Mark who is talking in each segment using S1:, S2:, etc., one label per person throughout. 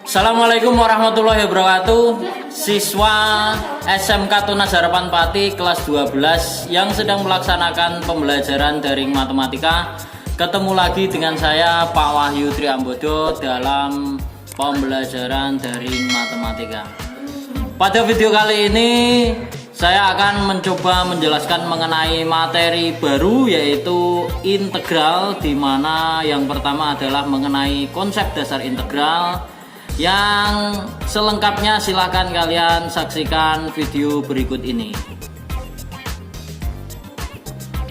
S1: Assalamualaikum warahmatullahi wabarakatuh. Siswa SMK Tunas Harapan Pati kelas 12 yang sedang melaksanakan pembelajaran daring matematika, ketemu lagi dengan saya Pak Wahyu Triambodo dalam pembelajaran daring matematika. Pada video kali ini saya akan mencoba menjelaskan mengenai materi baru, yaitu integral, di mana yang pertama adalah mengenai konsep dasar integral. Yang selengkapnya silakan kalian saksikan video berikut ini.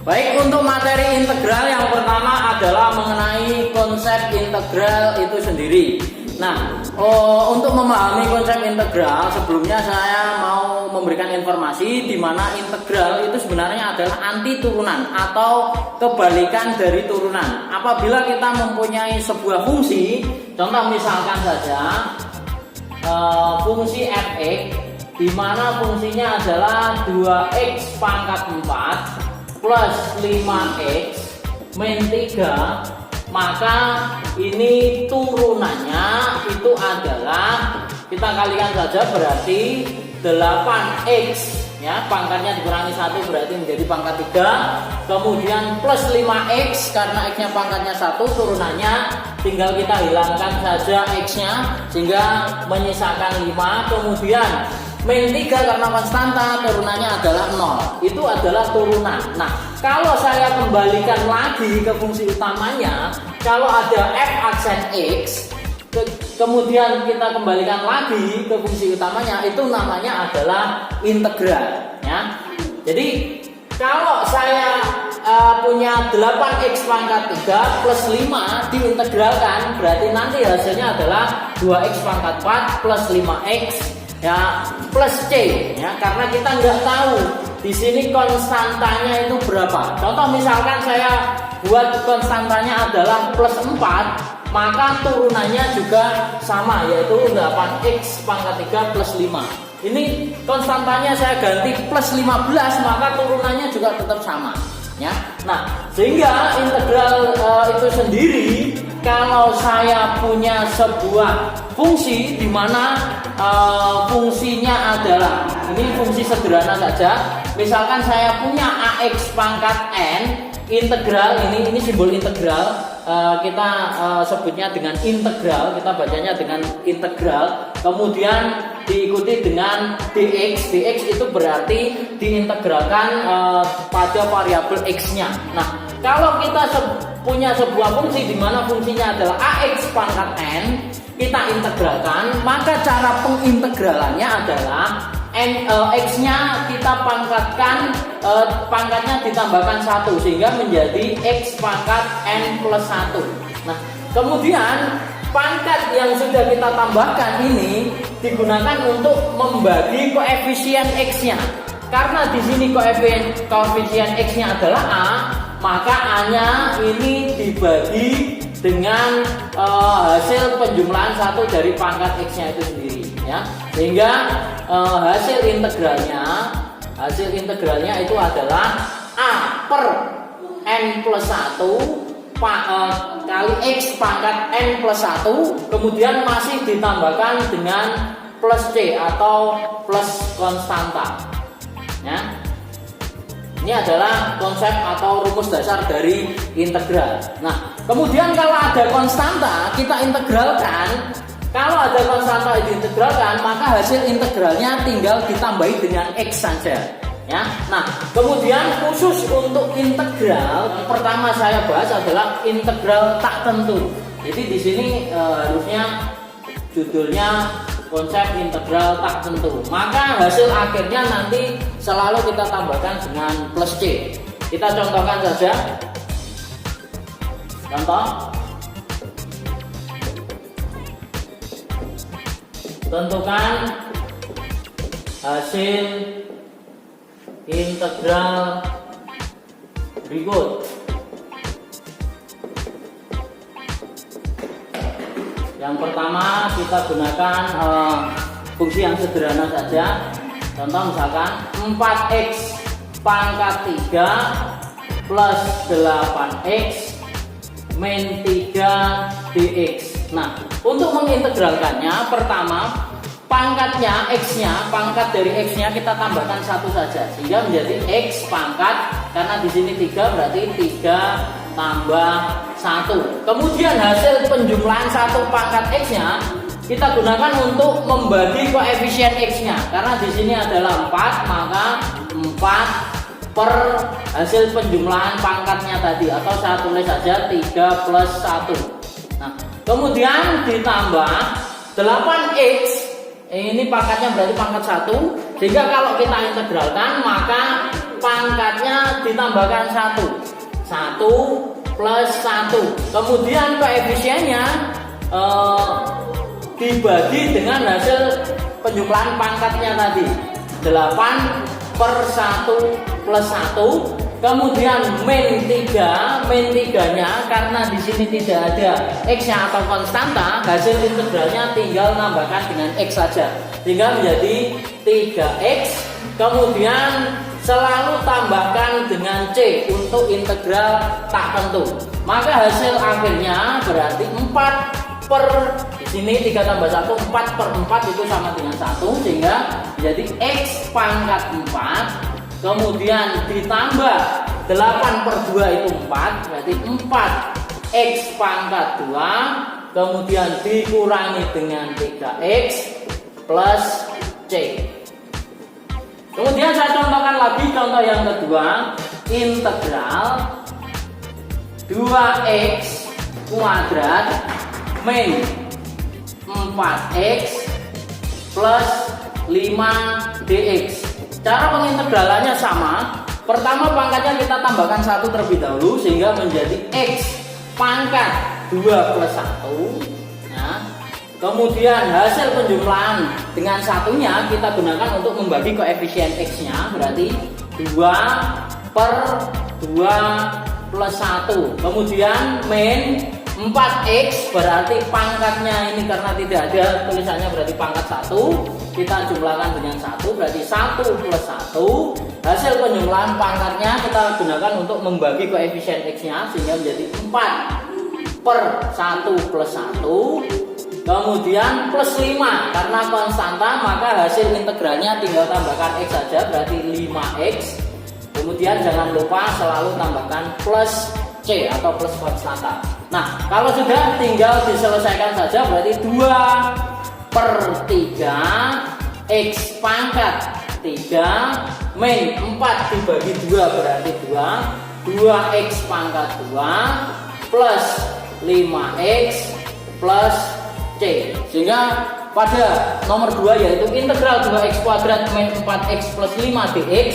S1: Baik, untuk materi integral yang pertama adalah mengenai konsep integral itu sendiri. Nah, untuk memahami konsep integral, sebelumnya saya mau memberikan informasi di mana integral itu sebenarnya adalah anti turunan atau kebalikan dari turunan. Apabila kita mempunyai sebuah fungsi, contoh misalkan saja fungsi f(x), di mana fungsinya adalah 2x pangkat 4 plus 5x min 3, maka ini turunannya itu adalah, kita kalikan saja, berarti 8x, ya, pangkatnya dikurangi 1 berarti menjadi pangkat 3, kemudian plus 5x karena x nya pangkatnya 1, turunannya tinggal kita hilangkan saja x nya sehingga menyisakan 5, kemudian min 3 karena konstanta, turunannya adalah 0. Itu adalah turunan. Nah, kalau saya kembalikan lagi ke fungsi utamanya, kalau ada f aksen x, kemudian kita kembalikan lagi ke fungsi utamanya, itu namanya adalah integral, ya. Jadi kalau saya punya 8x pangkat 3 plus 5 diintegralkan, berarti nanti hasilnya adalah 2x pangkat 4 plus 5x, ya, plus c, ya, karena kita nggak tahu di sini konstantanya itu berapa. Contoh misalkan saya buat konstantanya adalah plus 4, maka turunannya juga sama, yaitu 8x pangkat 3 plus 5. Ini konstantanya saya ganti plus 15, maka turunannya juga tetap sama, ya. Nah, sehingga integral itu sendiri, kalau saya punya sebuah fungsi di mana fungsinya adalah, ini fungsi sederhana saja, misalkan saya punya ax pangkat n, integral ini simbol integral, kita sebutnya dengan integral, kita bacanya dengan integral, kemudian diikuti dengan dx. Dx itu berarti diintegralkan pada variabel x-nya. Nah, kalau kita punya sebuah fungsi di mana fungsinya adalah ax pangkat n, kita integralkan, maka cara pengintegralannya adalah x-nya kita pangkatkan, pangkatnya ditambahkan 1 sehingga menjadi x pangkat n plus 1. Nah, kemudian pangkat yang sudah kita tambahkan ini digunakan untuk membagi koefisien x-nya. Karena di sini koefisien x-nya adalah a, maka a-nya ini dibagi dengan hasil penjumlahan 1 dari pangkat x-nya itu sendiri, ya. Sehingga hasil integralnya itu adalah a per n plus 1 kali x pangkat n plus 1, kemudian masih ditambahkan dengan plus c atau plus konstanta, ya. Ini adalah konsep atau rumus dasar dari integral. Nah, kemudian kalau ada konstanta kita integralkan. Kalau ada konstanta diintegralkan, maka hasil integralnya tinggal ditambahi dengan x saja, ya. Nah, kemudian khusus untuk integral, yang pertama saya bahas adalah integral tak tentu. Jadi di sini harusnya judulnya konsep integral tak tentu. Maka hasil akhirnya nanti selalu kita tambahkan dengan plus c. Kita contohkan saja. Contoh. Tentukan hasil integral berikut. Yang pertama kita gunakan fungsi yang sederhana saja. Contoh misalkan 4x pangkat 3 plus 8x min 3 dx. Nah, untuk mengintegralkannya, pertama pangkatnya x-nya, pangkat dari x-nya kita tambahkan 1 saja sehingga menjadi x pangkat, karena di sini 3 berarti 3 tambah 1. Kemudian hasil penjumlahan 1 pangkat x-nya kita gunakan untuk membagi koefisien x-nya, karena di sini adalah 4, maka 4 per hasil penjumlahan pangkatnya tadi, atau saya tulis saja 3 plus 1. Nah, kemudian ditambah 8x, ini pangkatnya berarti pangkat 1, sehingga kalau kita integralkan maka pangkatnya ditambahkan 1 plus 1. Kemudian koefisiennya dibagi dengan hasil penjumlahan pangkatnya tadi, 8 per 1 plus 1. Kemudian min 3-nya karena di sini tidak ada x-nya atau konstanta, hasil integralnya tinggal nambahkan dengan x saja sehingga menjadi 3x. Kemudian selalu tambahkan dengan c untuk integral tak tentu, maka hasil akhirnya berarti 4 per, di sini 3 tambah 1, 4 per 4 itu sama dengan 1, sehingga menjadi x pangkat 4. Kemudian ditambah 8 per 2 itu 4, berarti 4x pangkat 2. Kemudian dikurangi dengan 3x plus c. Kemudian saya contohkan lagi contoh yang kedua, integral 2x kuadrat min 4x plus 5 dx. Cara pengintegralannya sama. Pertama pangkatnya kita tambahkan 1 terlebih dahulu sehingga menjadi x pangkat 2 plus 1. Nah, kemudian hasil penjumlahan dengan satunya kita gunakan untuk membagi koefisien x-nya, berarti 2 per 2 plus 1. Kemudian min 4x, berarti pangkatnya ini karena tidak ada tulisannya berarti pangkat 1, kita jumlahkan dengan 1, berarti 1 plus 1. Hasil penjumlahan pangkatnya kita gunakan untuk membagi koefisien x-nya sehingga menjadi 4 per 1 plus 1. Kemudian plus 5, karena konstanta maka hasil integralnya tinggal tambahkan x saja, berarti 5x. Kemudian jangan lupa selalu tambahkan plus c atau plus konstanta. Nah, kalau sudah tinggal diselesaikan saja, berarti 2 per 3 x pangkat 3 min 4 dibagi 2 berarti 2x pangkat 2 plus 5x plus c. Sehingga pada nomor 2 yaitu integral 2x kuadrat min 4x plus 5 dx,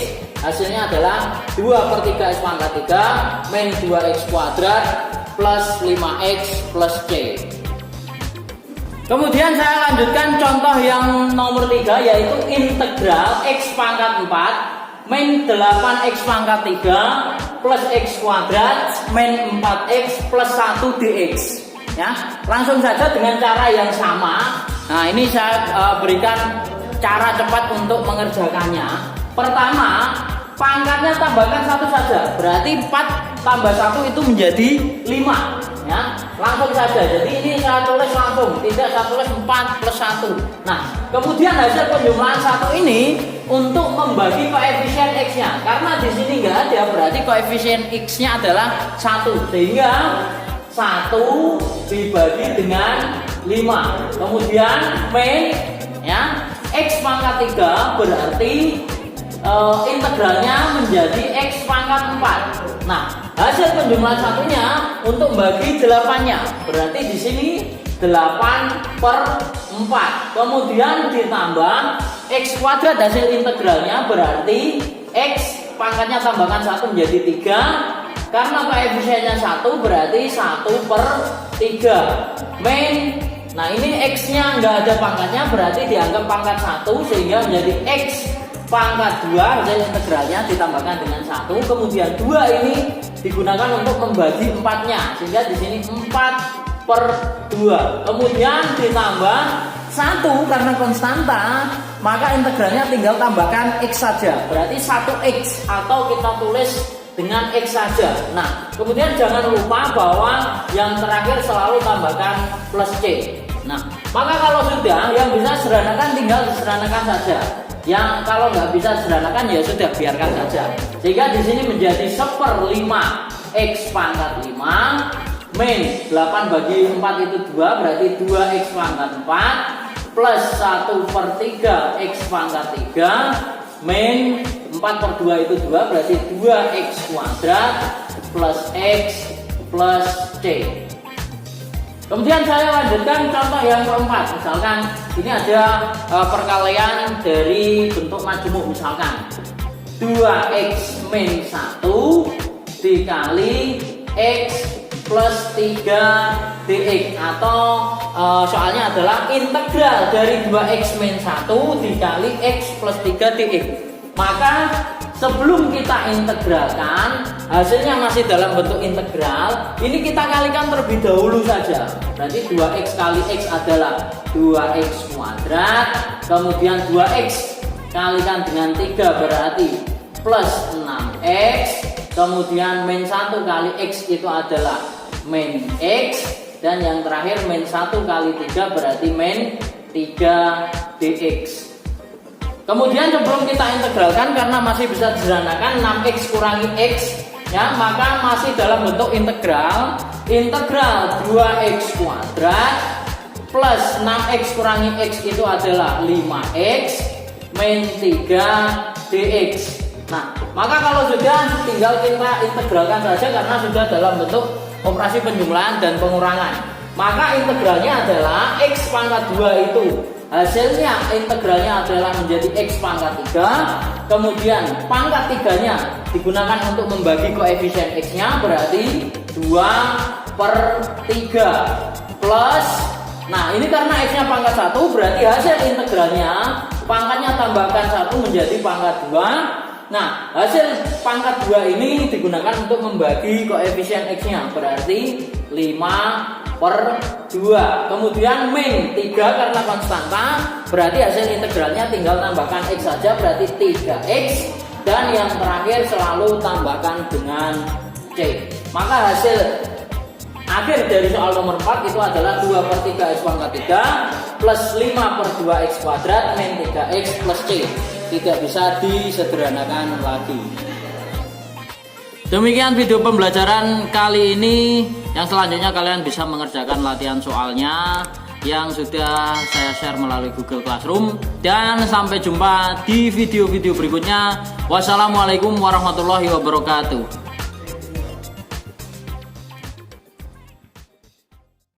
S1: hasilnya adalah 2 per 3x pangkat 3 min 2x kuadrat plus 5x plus c. Kemudian saya lanjutkan contoh yang nomor 3 yaitu integral x pangkat 4 min 8x pangkat 3 plus x kuadrat min 4x plus 1 dx. Ya, langsung saja dengan cara yang sama. Nah, ini saya berikan cara cepat untuk mengerjakannya. Pertama, pangkatnya tambahkan 1 saja, berarti 4 tambah 1 itu menjadi 5, ya. Langsung saja. Jadi ini saya tulis langsung, tidak saya tulis 4 plus 1. Nah, kemudian hasil penjumlahan 1 ini untuk membagi koefisien x-nya. Karena di sini nggak ada, berarti koefisien x-nya adalah 1. Sehingga 1 dibagi dengan 5. Kemudian min, ya, x pangkat 3 berarti integralnya menjadi x pangkat 4. Nah, hasil penjumlahan satunya untuk bagi 8-nya, berarti di sini 8 per 4. Kemudian ditambah x kuadrat, hasil integralnya berarti x pangkatnya tambahkan 1 menjadi 3. Karena koefisiennya 1 berarti 1 per 3 min. Nah, ini x-nya nggak ada pangkatnya, berarti dianggap pangkat 1 sehingga menjadi x pangkat 2, hasil integralnya ditambahkan dengan 1. Kemudian 2 ini digunakan untuk membagi 4-nya sehingga di sini 4 per 2. Kemudian ditambah 1 karena konstanta, maka integralnya tinggal tambahkan x saja, berarti 1x atau kita tulis dengan X saja. Nah, kemudian jangan lupa bahwa yang terakhir selalu tambahkan plus C. Nah, maka kalau sudah, yang bisa sederhanakan tinggal disederhanakan saja. Yang kalau nggak bisa sederhanakan ya sudah biarkan saja. Sehingga di sini menjadi 1/5 X pangkat 5 min 8 bagi 4 itu 2, berarti 2X pangkat 4 plus 1/3 X pangkat 3 min 4/2 itu 2, berarti 2X kuadrat plus X plus C. Kemudian saya lanjutkan contoh yang keempat. Misalkan ini ada perkalian dari bentuk majemuk, misalkan 2X min 1 dikali X plus 3 dx, atau soalnya adalah integral dari 2X min 1 dikali X plus 3 dx. Maka sebelum kita integralkan, hasilnya masih dalam bentuk integral, ini kita kalikan terlebih dahulu saja. Berarti 2X kali X adalah 2X kuadrat, kemudian 2X kalikan dengan 3 berarti plus 6X, kemudian min 1 kali X itu adalah min X, dan yang terakhir min 1 kali 3 berarti min 3 dx. Kemudian sebelum kita integralkan, karena masih bisa disederhanakan 6X kurangi X ya, maka masih dalam bentuk integral. Integral 2X kuadrat plus 6X kurangi X itu adalah 5X min 3 dx. Nah, maka kalau sudah tinggal kita integralkan saja karena sudah dalam bentuk operasi penjumlahan dan pengurangan. Maka integralnya adalah X pangkat 2 itu, hasilnya integralnya adalah menjadi X pangkat 3, kemudian pangkat 3-nya digunakan untuk membagi koefisien X-nya, berarti 2/3 plus, nah ini karena X-nya pangkat 1 berarti hasil integralnya pangkatnya tambahkan 1 menjadi pangkat 2. Nah, hasil pangkat 2 ini digunakan untuk membagi koefisien X-nya, berarti 5/2. Kemudian min 3 karena konstanta, berarti hasil integralnya tinggal tambahkan X saja, berarti 3X, dan yang terakhir selalu tambahkan dengan C. Maka hasil akhir dari soal nomor 4 itu adalah 2/3 X pangkat 3 plus 5/2X kuadrat min 3X plus C. Tidak bisa disederhanakan lagi. Demikian video pembelajaran kali ini. Yang selanjutnya kalian bisa mengerjakan latihan soalnya yang sudah saya share melalui Google Classroom. Dan sampai jumpa di video-video berikutnya. Wassalamualaikum warahmatullahi wabarakatuh.